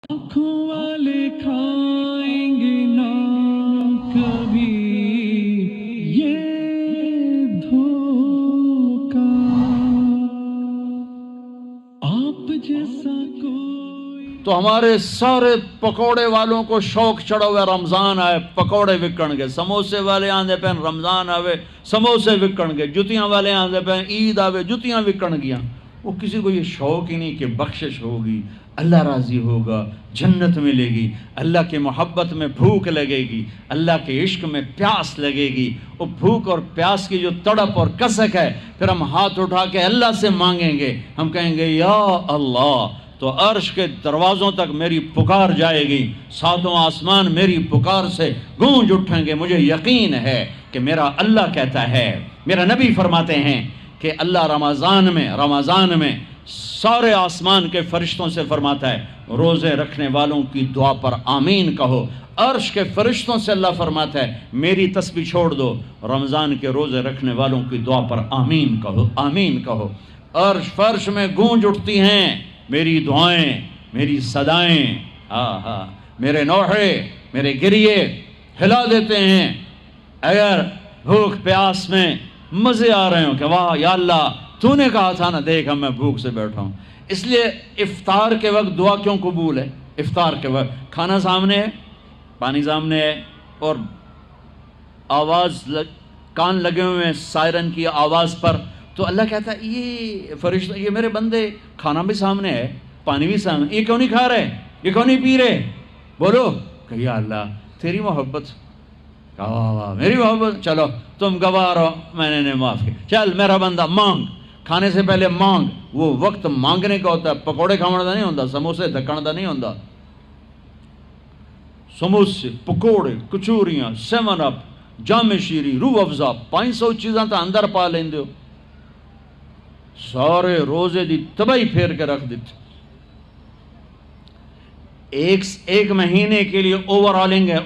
آنکھوں والے کھائیں گے نہ کبھی یہ دھوکا، آپ جیسا کوئی۔ تو ہمارے سارے پکوڑے والوں کو شوق چڑھا ہوا، رمضان آئے پکوڑے وکن گے، سموسے والے آندے پہ رمضان آوے سموسے وکن گے، جتیاں والے آندے پہ عید آوے جتیاں وکن گیاں۔ وہ کسی کو یہ شوق ہی نہیں کہ بخشش ہوگی، اللہ راضی ہوگا، جنت ملے گی، اللہ کی محبت میں بھوک لگے گی، اللہ کے عشق میں پیاس لگے گی۔ وہ بھوک اور پیاس کی جو تڑپ اور کسک ہے، پھر ہم ہاتھ اٹھا کے اللہ سے مانگیں گے، ہم کہیں گے یا اللہ، تو عرش کے دروازوں تک میری پکار جائے گی، ساتوں آسمان میری پکار سے گونج اٹھیں گے۔ مجھے یقین ہے کہ میرا اللہ کہتا ہے، میرا نبی فرماتے ہیں کہ اللہ رمضان میں سارے آسمان کے فرشتوں سے فرماتا ہے روزے رکھنے والوں کی دعا پر آمین کہو۔ عرش کے فرشتوں سے اللہ فرماتا ہے میری تسبیح چھوڑ دو، رمضان کے روزے رکھنے والوں کی دعا پر آمین کہو، آمین کہو۔ عرش فرش میں گونج اٹھتی ہیں میری دعائیں، میری صدائیں، میرے نوحے، میرے گریے ہلا دیتے ہیں۔ اگر بھوک پیاس میں مزے آ رہے ہوں کہ واہ یا اللہ تو نے کہا تھا نا، دیکھ میں بھوک سے بیٹھا ہوں۔ اس لیے افطار کے وقت دعا کیوں قبول ہے؟ افطار کے وقت کھانا سامنے ہے، پانی سامنے ہے، اور آواز کان لگے ہوئے ہیں سائرن کی آواز پر، تو اللہ کہتا ہے یہ فرشتہ، یہ میرے بندے، کھانا بھی سامنے ہے، پانی بھی سامنے، یہ کیوں نہیں کھا رہے، یہ کیوں نہیں پی رہے؟ بولو کہ یا اللہ تیری محبت، میری محبت، چلو تم گواہ رہو، میں نے معاف کیا، چل میرا بندہ مانگ، کھانے سے پہلے مانگ۔ وہ وقت مانگنے کا ہوتا ہے، پکوڑے کھانے کا نہیں ہوتا، سموسے دکن کا نہیں ہوتا۔ سموسے، پکوڑے، کچوریاں، 7 اپ، جام شیری، روح افزا، 500 چیزاں تو اندر پا لیندے ہو، سارے روزے دی تباہی پھیر کے رکھ دیتے۔ ایک مہینے کے لیے اوور آلنگ ہے،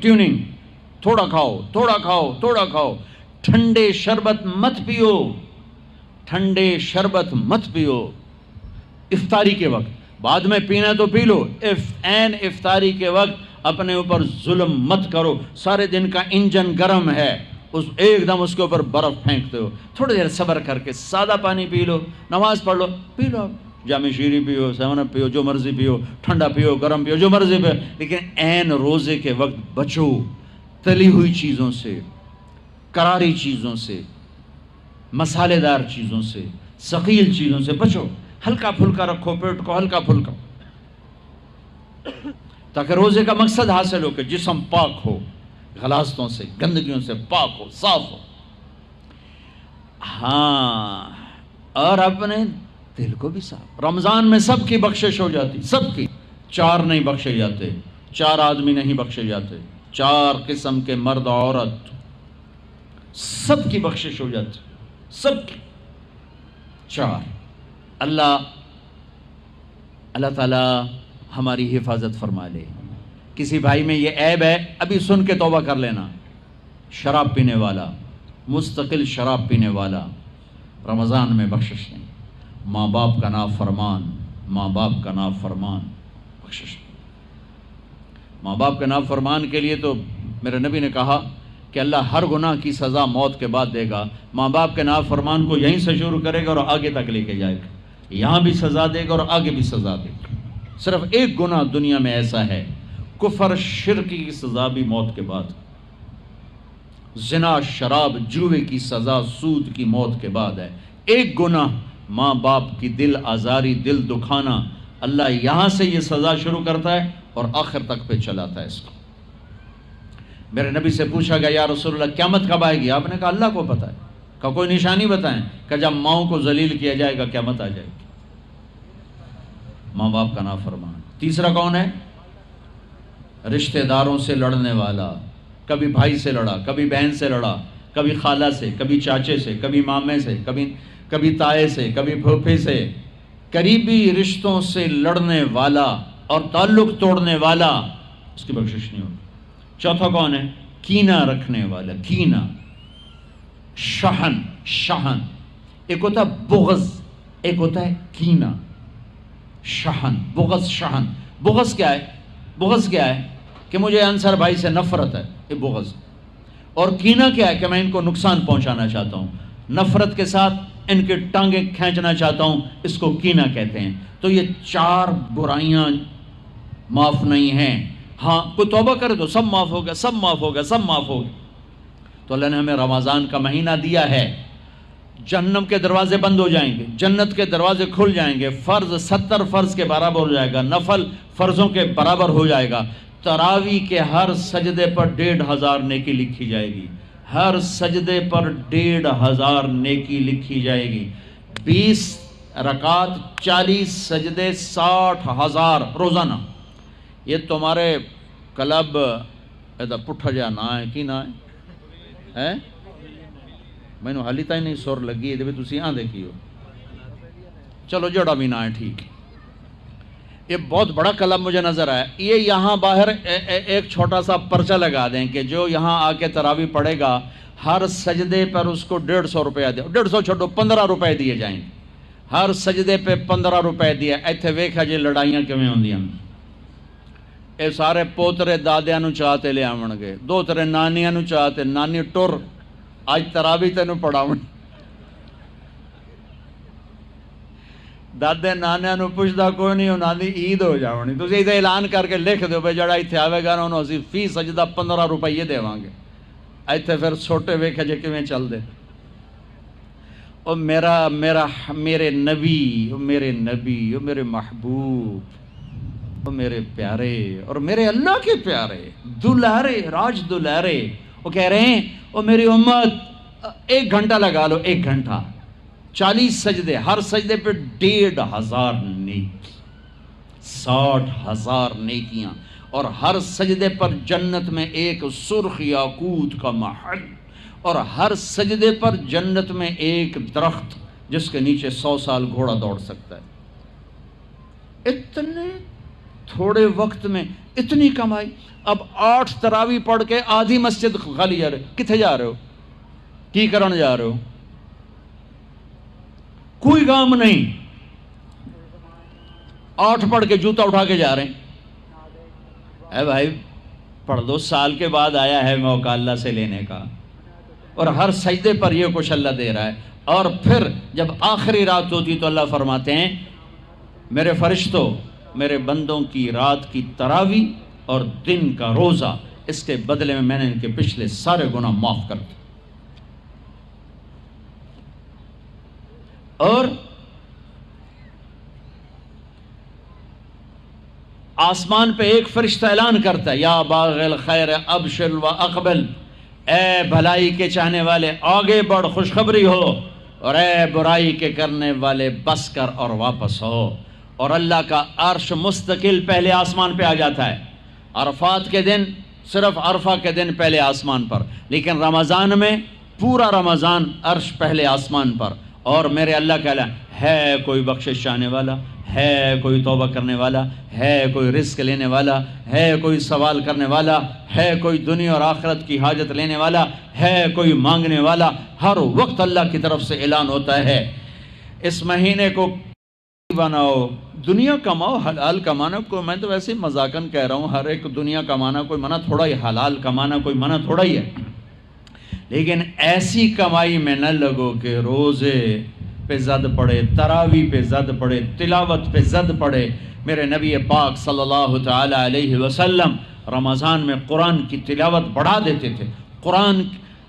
ٹیوننگ، تھوڑا کھاؤ، تھوڑا کھاؤ، تھوڑا کھاؤ، ٹھنڈے شربت مت پیو، ٹھنڈے شربت مت پیو افطاری کے وقت، بعد میں پینا تو پی لو، این افطاری کے وقت اپنے اوپر ظلم مت کرو۔ سارے دن کا انجن گرم ہے، ایک دم اس کے اوپر برف پھینکتے ہو، تھوڑی دیر صبر کر کے سادہ پانی پی لو، نماز پڑھ لو، پی لو، جام شیری پیو، 7 اپ پیو، جو مرضی پیو، ٹھنڈا پیو، گرم پیو، جو مرضی پیو، لیکن این روزے کے وقت بچو تلی ہوئی چیزوں سے، کراری چیزوں سے، مسالے دار چیزوں سے، ثقیل چیزوں سے بچو، ہلکا پھلکا رکھو پیٹ کو، ہلکا پھلکا، تاکہ روزے کا مقصد حاصل ہو کہ جسم پاک ہو، غلاظتوں سے، گندگیوں سے پاک ہو، صاف ہو۔ ہاں، اور اپنے دل کو بھی صاف۔ رمضان میں سب کی بخشش ہو جاتی، سب کی، 4 نہیں بخشے جاتے، 4 آدمی نہیں بخشے جاتے، 4 قسم کے مرد عورت، سب کی بخشش ہو جاتی، سب کی، 4۔ اللہ تعالی ہماری حفاظت فرما لے۔ کسی بھائی میں یہ عیب ہے، ابھی سن کے توبہ کر لینا، شراب پینے والا، مستقل شراب پینے والا، رمضان میں بخشش نہیں، ماں باپ کا نافرمان، ماں باپ کا نافرمان، بخشش نہیں۔ ماں باپ کے نافرمان کے لیے تو میرے نبی نے کہا کہ اللہ ہر گناہ کی سزا موت کے بعد دے گا۔ ماں باپ کے نافرمان کو یہیں سے شروع کرے گا اور آگے تک لے کے جائے گا، یہاں بھی سزا دے گا اور آگے بھی سزا دے گا۔ صرف ایک گناہ دنیا میں ایسا ہے، کفر شرک کی سزا بھی موت کے بعد، زنا، شراب، جوے کی سزا، سود کی موت کے بعد ہے۔ ایک گناہ ماں باپ کی دل آزاری، دل دکھانا، اللہ یہاں سے یہ سزا شروع کرتا ہے اور آخر تک پہ چلاتا ہے اس کو۔ میرے نبی سے پوچھا گیا یا رسول اللہ قیامت کب آئے گی؟ آپ نے کہا اللہ کو پتہ ہے۔ کہ کوئی نشانی بتائیں؟ کہ جب ماؤں کو ذلیل کیا جائے گا قیامت آ جائے گی۔ ماں باپ کا نافرمان۔ تیسرا کون ہے؟ رشتہ داروں سے لڑنے والا، کبھی بھائی سے لڑا، کبھی بہن سے لڑا، کبھی خالہ سے، کبھی چاچے سے، کبھی مامے سے، کبھی تائے سے، کبھی پھوپھی سے، قریبی رشتوں سے لڑنے والا اور تعلق توڑنے والا، اس کی بخشش نہیں ہوگی۔ چوتھا کون ہے؟ کینہ رکھنے والا، کینہ، شہن، ایک ہوتا ہے بغض، ایک ہوتا ہے کینہ۔ شحن، بغض شحن. بغض کیا ہے؟ بغض کیا ہے؟ کہ مجھے انصر بھائی سے نفرت ہے، یہ بغض. اور کینہ کیا ہے؟ کہ میں ان کو نقصان پہنچانا چاہتا ہوں، نفرت کے ساتھ ان کے ٹانگیں کھینچنا چاہتا ہوں، اس کو کینہ کہتے ہیں. تو یہ 4 برائیاں معاف نہیں ہیں. ہاں کوئی توبہ کرے تو سب معاف ہو گیا، سب معاف ہو گیا، سب معاف ہو گیا. تو اللہ نے ہمیں رمضان کا مہینہ دیا ہے. جہنم کے دروازے بند ہو جائیں گے، جنت کے دروازے کھل جائیں گے، فرض 70 فرض کے برابر ہو جائے گا، نفل فرضوں کے برابر ہو جائے گا. تراویح کے ہر سجدے پر 1500 نیکی لکھی جائے گی، ہر سجدے پر 1500 نیکی لکھی جائے گی. 20 رکعت 40 سجدے 60,000 روزانہ. یہ تمہارے کلب ایدا پٹھا جا نہ ہے کی نہ ہے میں نے حالی تھی نہیں سر لگی ہے تھی آدھے کی ہو. چلو جڑا بھی نہ ہے ٹھیک. یہ بہت بڑا کلب مجھے نظر آیا. یہ یہاں باہر ایک چھوٹا سا پرچہ لگا دیں کہ جو یہاں آ کے تراویح پڑھے گا ہر سجدے پر اس کو 150 روپیہ دے. 150 چھوڑو 15 روپے دیے جائیں گے. ہر سجدے پہ 15 روپے دیا. ایتھے ویکھا جی لڑائیاں کیویں ہوندیاں. اے سارے پوترے دادیاں نو چاہتے لے آون گے، دوترے نانیاں نو چاہتے، نانی ٹر اج تراویح تینوں پڑھاون. دادے نانیاں نو پوچھدا کوئی نہیں، انہاں دی عید ہو جاونی. تسی ایتھے اعلان کر کے لکھ دیو بھئی جڑا ایتھے آوے گا نا انہوں اسی فی سجدہ 15 روپے دیواں گے. ایتھے پھر چھوٹے ویکھے جے کیویں چل دے. او میرے نبی، او میرے نبی، او میرے محبوب، او میرے پیارے اور میرے اللہ کے پیارے دلارے، راج دلارے، وہ کہہ رہے ہیں او میری امت 1 گھنٹہ لگا لو، 1 گھنٹہ 40 سجدے، ہر سجدے پہ 1500 نیکی، 60,000 نیکیاں. اور ہر سجدے پر جنت میں ایک سرخ یاقوت کا محل، اور ہر سجدے پر جنت میں ایک درخت جس کے نیچے 100 سال گھوڑا دوڑ سکتا ہے. اتنے تھوڑے وقت میں اتنی کمائی. اب 8 تراویح پڑھ کے آدھی مسجد خالی جا رہے. کتنے جا رہے ہو؟ کی کرن جا رہے ہو؟ کوئی کام نہیں. 8 پڑھ کے جوتا اٹھا کے جا رہے ہیں. اے بھائی پڑھ دو، سال کے بعد آیا ہے موقع اللہ سے لینے کا، اور ہر سجدے پر یہ کچھ اللہ دے رہا ہے. اور پھر جب آخری رات ہوتی تو اللہ فرماتے ہیں میرے فرشتوں، میرے بندوں کی رات کی تراویح اور دن کا روزہ، اس کے بدلے میں نے ان کے پچھلے سارے گناہ معاف کر دیے. اور آسمان پہ ایک فرشتہ اعلان کرتا ہے یا باغ الخیر ابشر و اقبل، اے بھلائی کے چاہنے والے آگے بڑھ خوشخبری ہو، اور اے برائی کے کرنے والے بس کر اور واپس ہو. اور اللہ کا عرش مستقل پہلے آسمان پہ آ جاتا ہے. عرفات کے دن صرف عرفہ کے دن پہلے آسمان پر، لیکن رمضان میں پورا رمضان عرش پہلے آسمان پر. اور میرے اللہ کا اعلان ہے کوئی بخشش چاہنے والا، ہے کوئی توبہ کرنے والا، ہے کوئی رزق لینے والا، ہے کوئی سوال کرنے والا، ہے کوئی دنیا اور آخرت کی حاجت لینے والا، ہے کوئی مانگنے والا. ہر وقت اللہ کی طرف سے اعلان ہوتا ہے. اس مہینے کو بناؤ، دنیا کماؤ، حلال کمانا کو میں تو ویسے مذاقن کہہ رہا ہوں، ہر ایک دنیا کمانا کوئی منع تھوڑا ہی، حلال کمانا کوئی منع تھوڑا ہی ہے. لیکن ایسی کمائی میں نہ لگو کہ روزے پہ زد پڑے، تراویح پہ زد پڑے، تلاوت پہ زد پڑے. میرے نبی پاک صلی اللہ تعالی علیہ وسلم رمضان میں قرآن کی تلاوت بڑھا دیتے تھے. قرآن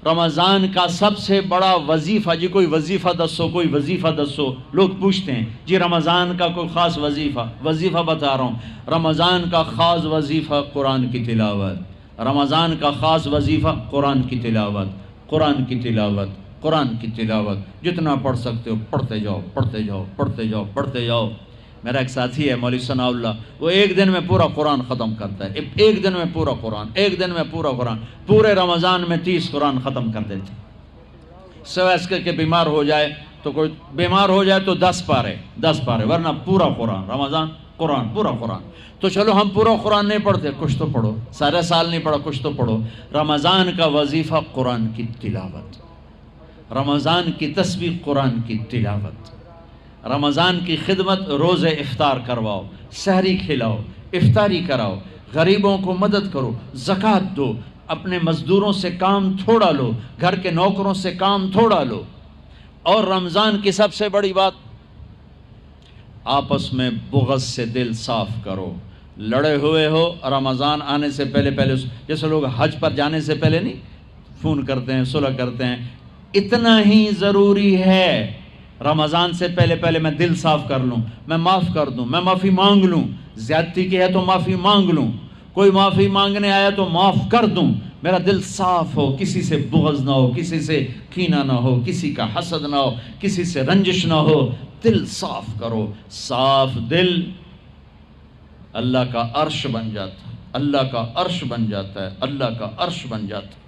رمضان کا سب سے بڑا وظیفہ، جی کوئی وظیفہ دسو، کوئی وظیفہ دسو. لوگ پوچھتے ہیں جی رمضان کا کوئی خاص وظیفہ بتا رہا ہوں. رمضان کا خاص وظیفہ قرآن کی تلاوت، رمضان کا خاص وظیفہ قرآن کی تلاوت، قرآن کی تلاوت، قرآن کی تلاوت. جتنا پڑھ سکتے ہو پڑھتے جاؤ، پڑھتے جاؤ، پڑھتے جاؤ، پڑھتے جاؤ. میرا ایک ساتھی ہے مولوی ثناء اللہ، وہ ایک دن میں پورا قرآن ختم کرتا ہے. ایک دن میں پورا قرآن، ایک دن میں پورا قرآن. پورے رمضان میں 30 قرآن ختم کر دیتے. سوائے اس کے بیمار ہو جائے تو کوئی بیمار ہو جائے تو 10 پارے، ورنہ پورا قرآن رمضان، قرآن پورا قرآن. تو چلو ہم پورا قرآن نہیں پڑھتے، کچھ تو پڑھو. سارے سال نہیں پڑھا، کچھ تو پڑھو. رمضان کا وظیفہ قرآن کی تلاوت، رمضان کی تسبیح قرآن کی تلاوت، رمضان کی خدمت، روزے افطار کرواؤ، سحری کھلاؤ، افطاری کراؤ، غریبوں کو مدد کرو، زکوٰۃ دو، اپنے مزدوروں سے کام تھوڑا لو، گھر کے نوکروں سے کام تھوڑا لو۔ اور رمضان کی سب سے بڑی بات، آپس میں بغض سے دل صاف کرو۔ لڑے ہوئے ہو، رمضان آنے سے پہلے جیسے لوگ حج پر جانے سے پہلے نہیں فون کرتے ہیں، صلح کرتے ہیں، اتنا ہی ضروری ہے رمضان سے پہلے میں دل صاف کر لوں، میں معاف کر دوں، میں معافی مانگ لوں، زیادتی کی ہے تو معافی مانگ لوں، کوئی معافی مانگنے آیا تو معاف کر دوں، میرا دل صاف ہو، کسی سے بغض نہ ہو، کسی سے کینہ نہ ہو، کسی کا حسد نہ ہو، کسی سے رنجش نہ ہو، دل صاف کرو۔ صاف دل اللہ کا عرش بن جاتا ہے، اللہ کا عرش بن جاتا ہے، اللہ کا عرش بن جاتا ہے۔